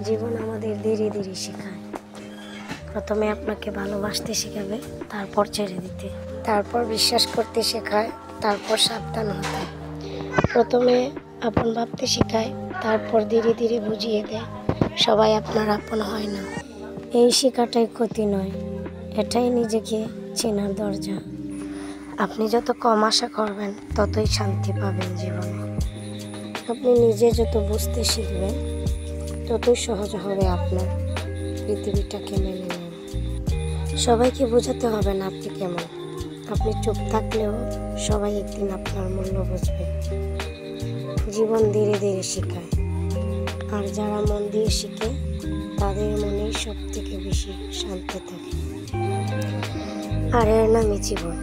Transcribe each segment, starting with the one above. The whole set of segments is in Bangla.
জীবন আমাদের ধীরে ধীরে শেখায়। প্রথমে আপনাকে ভালোবাসতে শেখাবে, তারপর ছেড়ে দিতে, তারপর বিশ্বাস করতে শেখায়, তারপর সাবধান হতে। প্রথমে আপন ভাবতে শেখায়, তারপর ধীরে ধীরে বুঝিয়ে দেয় সবাই আপনার আপন হয় না। এই শেখাটাই ক্ষতি নয়, এটাই নিজেকে চেনার দরজা। আপনি যত কম আশা করবেন ততই শান্তি পাবেন জীবনে। আপনি নিজে যত বুঝতে শিখবেন ততই সহজ হবে আপনার পৃথিবীটাকে মেনে নেওয়া। সবাইকে বোঝাতে হবে না আপনি কেমন। আপনি চুপ থাকলেও সবাই একদিন আপনার মূল্য বুঝবে। জীবন ধীরে ধীরে শেখায়, আর যারা মন দিয়ে শিখে তাদের মনেই সব থেকে বেশি শান্তি থাকে। আর এর নামই জীবন।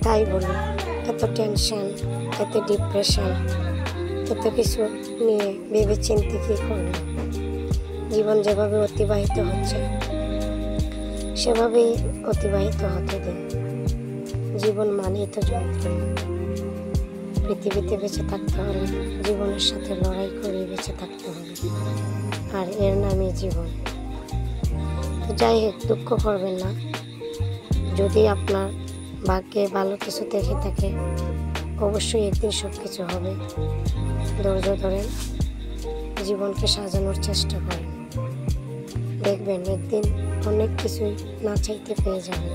তাই বলি, এত টেনশন, এত ডিপ্রেশন, এত কিছু নিয়ে ভেবে চিন্তে কী করবেন? জীবন যেভাবে অতিবাহিত হচ্ছে সেভাবেই অতিবাহিত হতে দিন। জীবন মানেই তো যন্ত্রণা। পৃথিবীতে বেঁচে থাকতে হলে জীবনের সাথে লড়াই করে বেঁচে থাকতে হবে, আর এর নামই জীবন। তো যাই হোক, দুঃখ করবেন না। যদি আপনার ভাগ্যে ভালো কিছু দেখে থাকে, অবশ্যই একদিন সব কিছু হবে। ধৈর্য ধরেন, জীবনকে সাজানোর চেষ্টা করেন, দেখবেন একদিন অনেক কিছুই না চাইতে পেয়ে যাবেন।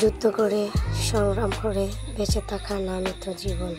যুদ্ধ করে, সংগ্রাম করে বেঁচে থাকার নামই তো জীবন।